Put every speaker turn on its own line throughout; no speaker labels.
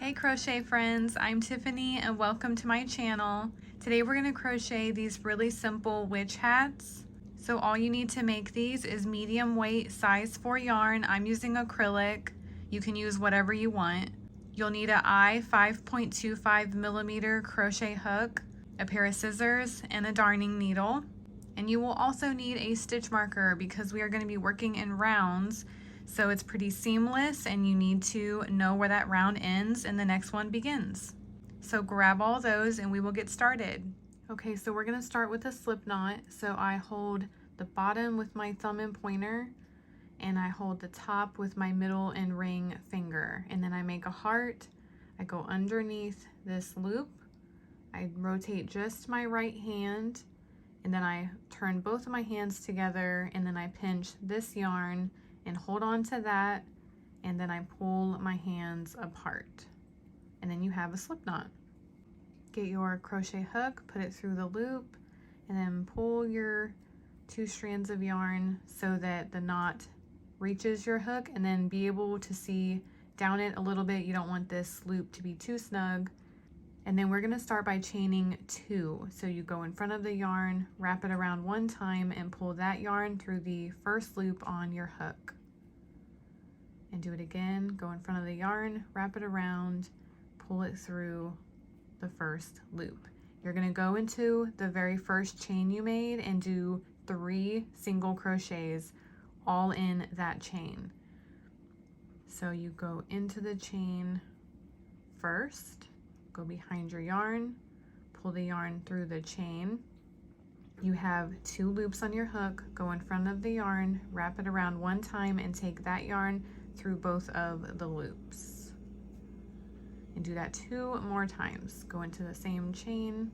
Hey crochet friends, I'm Tiffany and welcome to my channel. Today we're going to crochet these really simple witch hats. So all you need to make these is medium weight size 4 yarn. I'm using acrylic. You can use whatever you want. You'll need an I 5.25 millimeter crochet hook, a pair of scissors, and a darning needle. And you will also need a stitch marker because we are going to be working in rounds. So it's pretty seamless and you need to know where that round ends and the next one begins. So grab all those and we will get started. Okay, so we're gonna start with a slip knot. So I hold the bottom with my thumb and pointer and I hold the top with my middle and ring finger. And then I make a heart. I go underneath this loop. I rotate just my right hand and then I turn both of my hands together and then I pinch this yarn and hold on to that, and then I pull my hands apart. And then you have a slip knot. Get your crochet hook, put it through the loop, and then pull your 2 strands of yarn so that the knot reaches your hook, and then be able to see down it a little bit. You don't want this loop to be too snug. And then we're gonna start by chaining 2. So you go in front of the yarn, wrap it around 1 time, and pull that yarn through the first loop on your hook. And do it again, go in front of the yarn, wrap it around, pull it through the first loop. You're gonna go into the very first chain you made and do 3 single crochets all in that chain. So you go into the chain first, go behind your yarn, pull the yarn through the chain. You have 2 loops on your hook, go in front of the yarn, wrap it around 1 time and take that yarn through both of the loops. And do that 2 more times. Go into the same chain,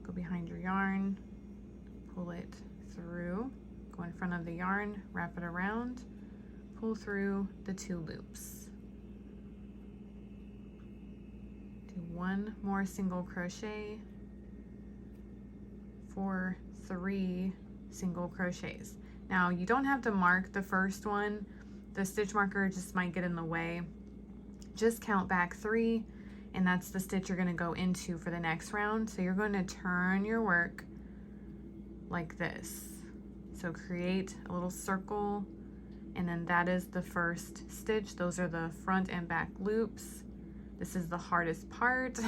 go behind your yarn, pull it through, go in front of the yarn, wrap it around, pull through the 2 loops. Do 1 more single crochet for 3 single crochets. Now you don't have to mark the first one. The stitch marker just might get in the way. Just count back 3 and that's the stitch you're going to go into for the next round. So you're going to turn your work like this. So create a little circle and then that is the first stitch. Those are the front and back loops. This is the hardest part.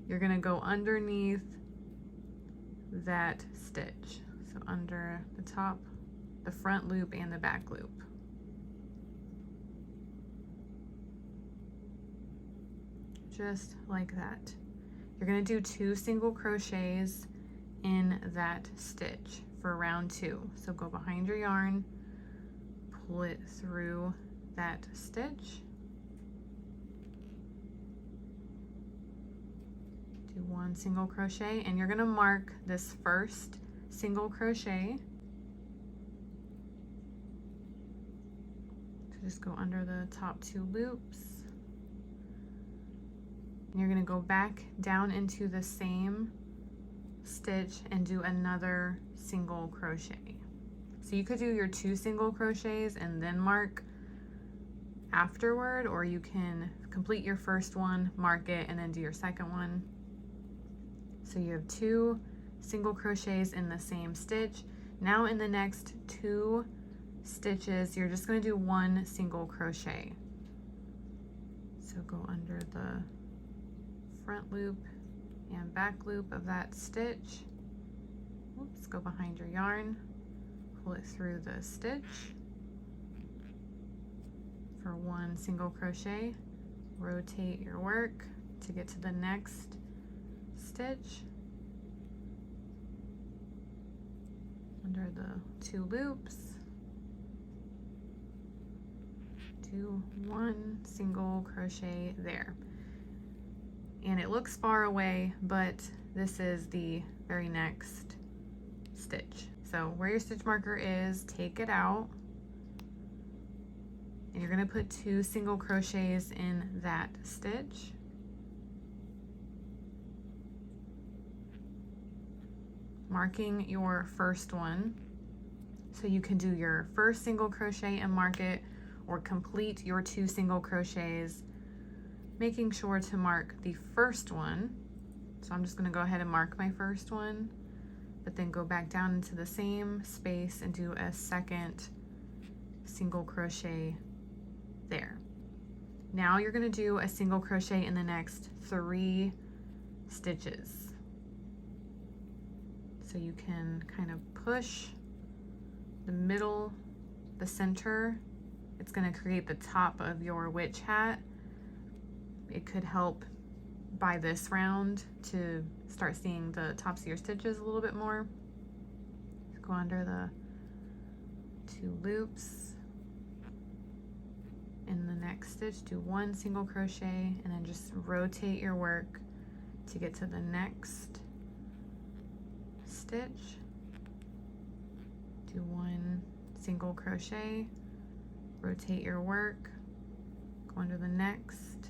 You're going to go underneath that stitch. So under the top, the front loop and the back loop. Just like that. You're going to do 2 single crochets in that stitch for round 2. So go behind your yarn, pull it through that stitch, do 1 single crochet, and you're going to mark this first single crochet. So just go under the top 2 loops. And you're going to go back down into the same stitch and do another single crochet. So you could do your 2 single crochets and then mark afterward, or you can complete your first one, mark it, and then do your second one. So you have 2 single crochets in the same stitch. Now in the next 2 stitches, you're just going to do 1 single crochet. So go under the front loop and back loop of that stitch. Oops, go behind your yarn, pull it through the stitch for 1 single crochet, rotate your work to get to the next stitch under the 2 loops, do 1 single crochet there. And it looks far away, but this is the very next stitch. So where your stitch marker is, take it out, and you're going to put 2 single crochets in that stitch. Marking your first one. So you can do your first single crochet and mark it, or complete your 2 single crochets making sure to mark the first one. So I'm just going to go ahead and mark my first one, but then go back down into the same space and do a second single crochet there. Now you're going to do a single crochet in the next 3 stitches. So you can kind of push the middle, the center. It's going to create the top of your witch hat. It could help by this round to start seeing the tops of your stitches a little bit more. Go under the 2 loops. In the next stitch, do 1 single crochet and then just rotate your work to get to the next stitch. Do 1 single crochet, rotate your work, go under the next,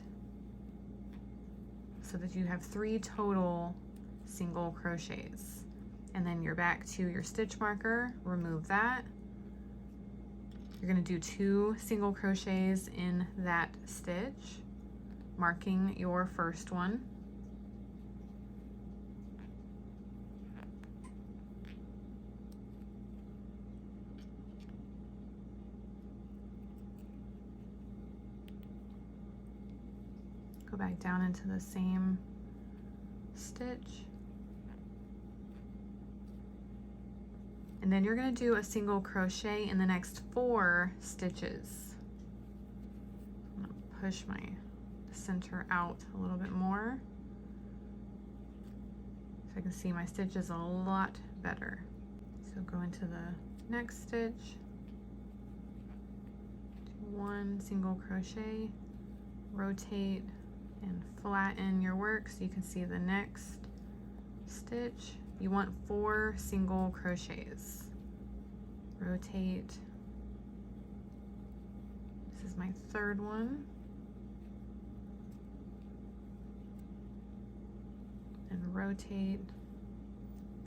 so that you have 3 total single crochets. And then you're back to your stitch marker, remove that. You're going to do 2 single crochets in that stitch, marking your first one. Go back down into the same stitch. And then you're going to do a single crochet in the next 4 stitches. I'm going to push my center out a little bit more so I can see my stitches a lot better. So go into the next stitch, do 1 single crochet, rotate and flatten your work so you can see the next stitch. You want 4 single crochets. Rotate. This is my 3rd one. And rotate.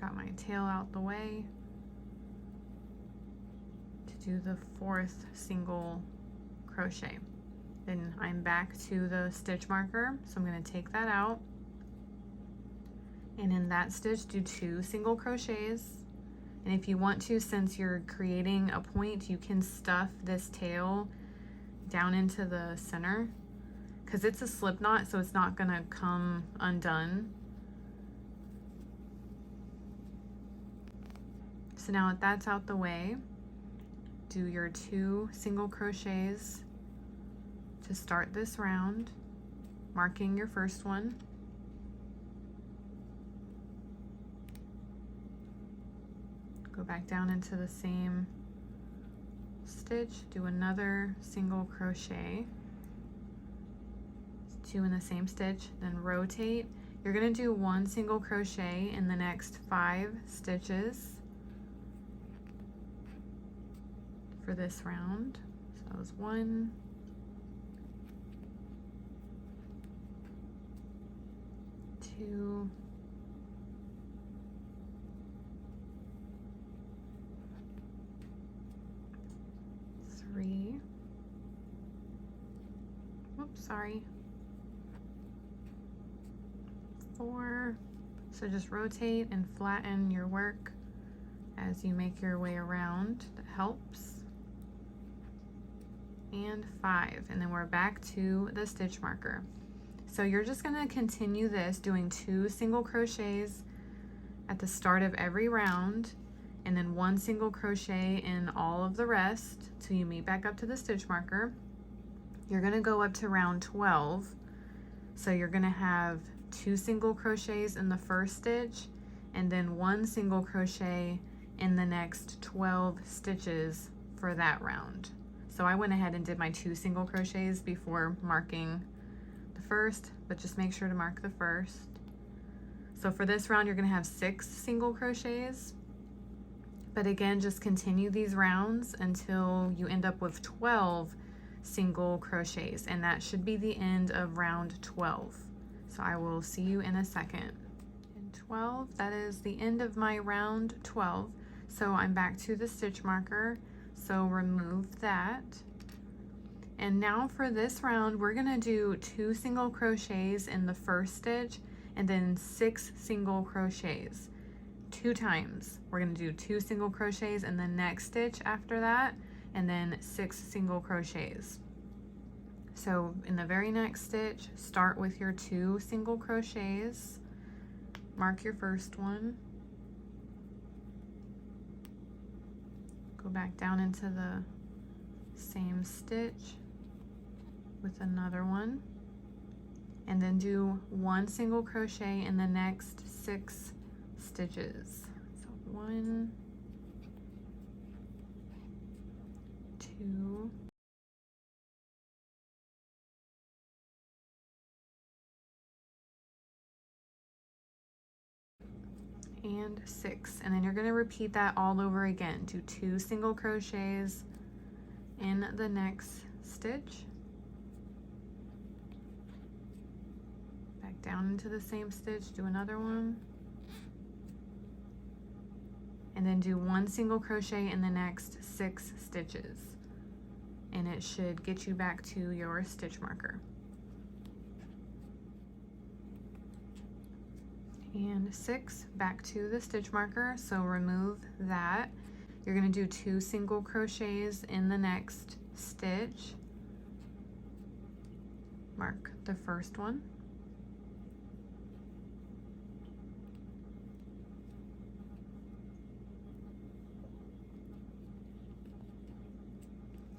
Got my tail out the way to do the 4th single crochet. Then I'm back to the stitch marker, so I'm going to take that out. And in that stitch, do 2 single crochets. And if you want to, since you're creating a point, you can stuff this tail down into the center because it's a slip knot, so it's not gonna come undone. So now that that's out the way, do your 2 single crochets to start this round, marking your first one. Go back down into the same stitch, do another single crochet, 2 in the same stitch, then rotate. You're going to do 1 single crochet in the next 5 stitches for this round. So that was 1, 2, 3, oops, sorry, 4. So just rotate and flatten your work as you make your way around. That helps. And 5, and then we're back to the stitch marker. So you're just going to continue this, doing 2 single crochets at the start of every round, and then 1 single crochet in all of the rest till you meet back up to the stitch marker. You're going to go up to round 12. So you're going to have 2 single crochets in the first stitch and then 1 single crochet in the next 12 stitches for that round. So I went ahead and did my 2 single crochets before marking the first, but just make sure to mark the first. So for this round, you're going to have 6 single crochets. But again, just continue these rounds until you end up with 12 single crochets, and that should be the end of round 12. So I will see you in a second. In 12, that is the end of my round 12. So I'm back to the stitch marker. So remove that. And now for this round, we're gonna do 2 single crochets in the first stitch and then 6 single crochets 2 times. We're gonna do 2 single crochets in the next stitch after that, and then 6 single crochets. So in the very next stitch, start with your 2 single crochets, mark your first one, go back down into the same stitch with another one, and then do 1 single crochet in the next 6 stitches. So 1, 2, and 6, and then you're going to repeat that all over again. Do 2 single crochets in the next stitch, back down into the same stitch, do another one, and then do 1 single crochet in the next 6 stitches, and it should get you back to your stitch marker. And 6, back to the stitch marker, so remove that. You're going to do 2 single crochets in the next stitch, mark the first one,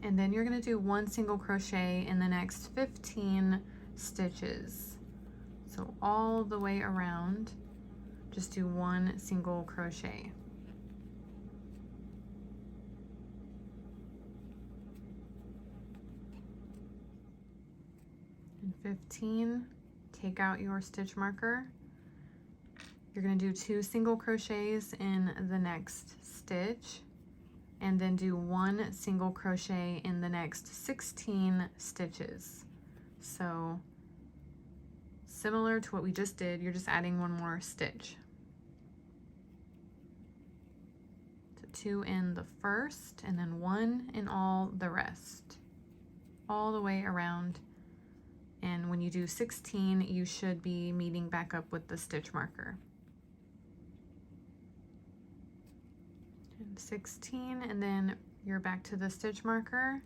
and then you're going to do 1 single crochet in the next 15 stitches. So all the way around, just do 1 single crochet. And 15, take out your stitch marker. You're going to do 2 single crochets in the next stitch, and then do 1 single crochet in the next 16 stitches. So similar to what we just did, you're just adding 1 more stitch. So 2 in the first, and then 1 in all the rest, all the way around. And when you do 16, you should be meeting back up with the stitch marker. And 16, and then you're back to the stitch marker.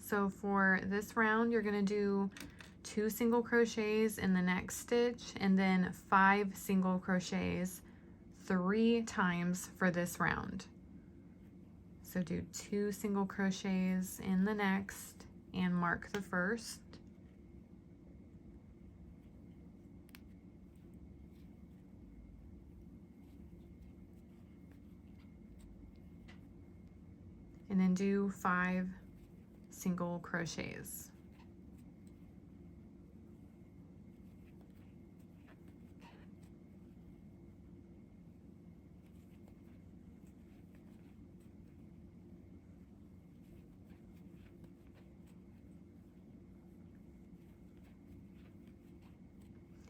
So for this round, you're going to do 2 single crochets in the next stitch, and then 5 single crochets 3 times for this round. So do 2 single crochets in the next and mark the first. And then do 5 single crochets.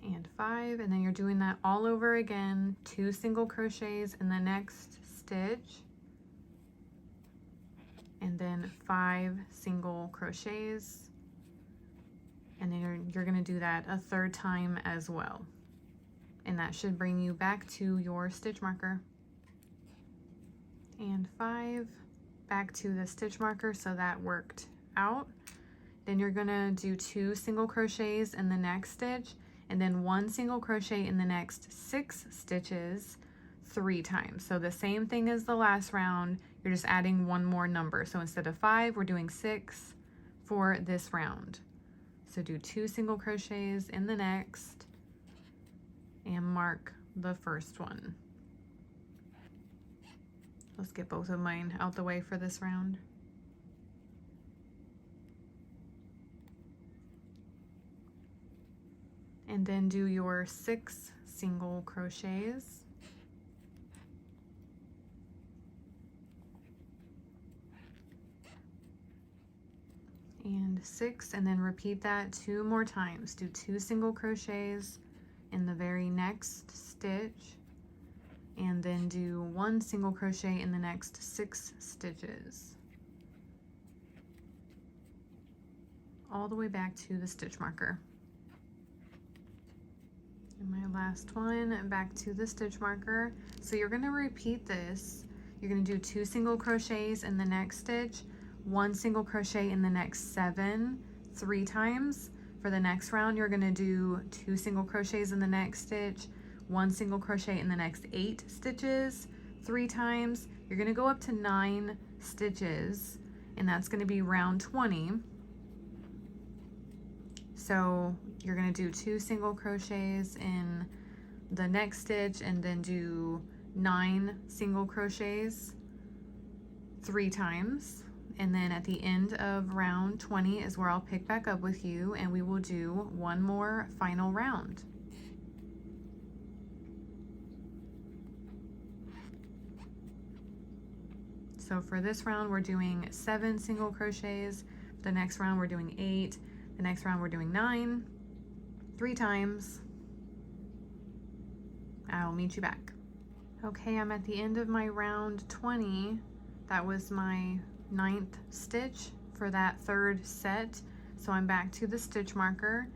And 5, and then you're doing that all over again, 2 single crochets in the next stitch, and then 5 single crochets, and then you're going to do that a 3rd time as well, and that should bring you back to your stitch marker. And 5, back to the stitch marker, so that worked out. Then you're going to do 2 single crochets in the next stitch, and then 1 single crochet in the next 6 stitches 3 times. So the same thing as the last round, you're just adding 1 more number. So instead of 5, we're doing 6 for this round. So do 2 single crochets in the next and mark the first one. Let's get both of mine out the way for this round. And then do your 6 single crochets. And 6, and then repeat that 2 more times. Do 2 single crochets in the very next stitch, and then do 1 single crochet in the next 6 stitches. all the way back to the stitch marker. And my last one back to the stitch marker. So you're going to repeat this. You're going to do 2 single crochets in the next stitch, 1 single crochet in the next 7, 3 times. For the next round, you're going to do 2 single crochets in the next stitch, 1 single crochet in the next 8 stitches, 3 times. You're going to go up to 9 stitches, and that's going to be round 20. So you're going to do 2 single crochets in the next stitch and then do 9 single crochets 3 times. And then at the end of round 20 is where I'll pick back up with you and we will do one more final round. So for this round, we're doing 7 single crochets. The next round, we're doing 8. The next round, we're doing 9, 3 times. I'll meet you back. Okay, I'm at the end of my round 20. That was my 9th stitch for that 3rd set. So I'm back to the stitch marker.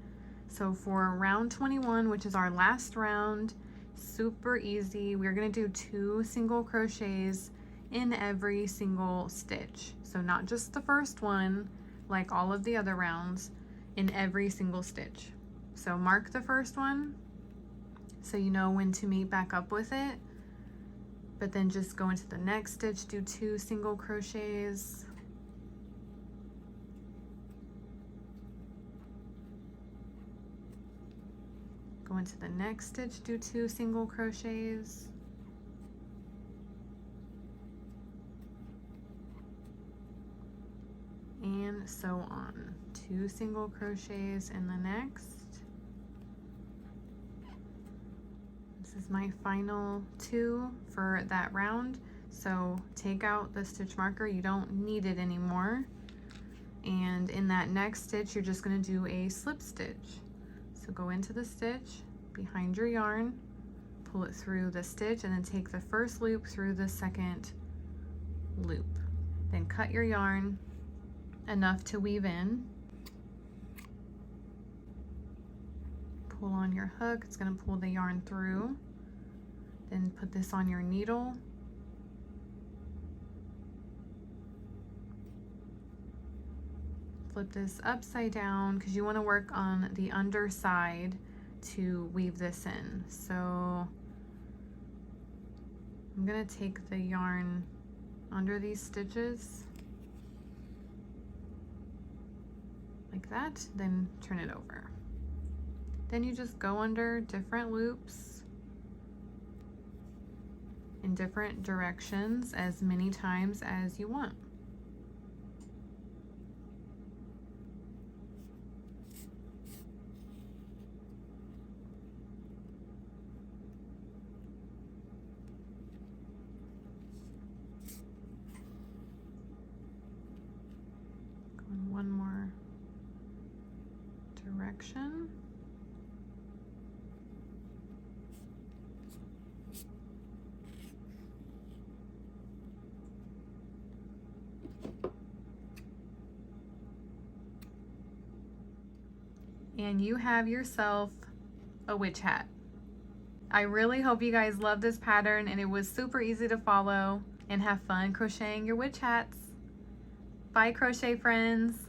So for round 21, which is our last round, super easy. We're gonna do 2 single crochets in every single stitch. So not just the first one, like all of the other rounds, in every single stitch. So mark the first one so you know when to meet back up with it, but then just go into the next stitch, do 2 single crochets, go into the next stitch, do 2 single crochets, and so on. 2 single crochets in the next. This is my final 2 for that round. So take out the stitch marker, you don't need it anymore. And in that next stitch, you're just going to do a slip stitch. So go into the stitch behind your yarn, pull it through the stitch, and then take the first loop through the second loop. Then cut your yarn enough to weave in. Pull on your hook, it's going to pull the yarn through. Then put this on your needle. Flip this upside down because you want to work on the underside to weave this in. So I'm going to take the yarn under these stitches like that, then turn it over. Then you just go under different loops in different directions as many times as you want. Go in one more direction. And you have yourself a witch hat. I really hope you guys love this pattern and it was super easy to follow, and have fun crocheting your witch hats. Bye, crochet friends.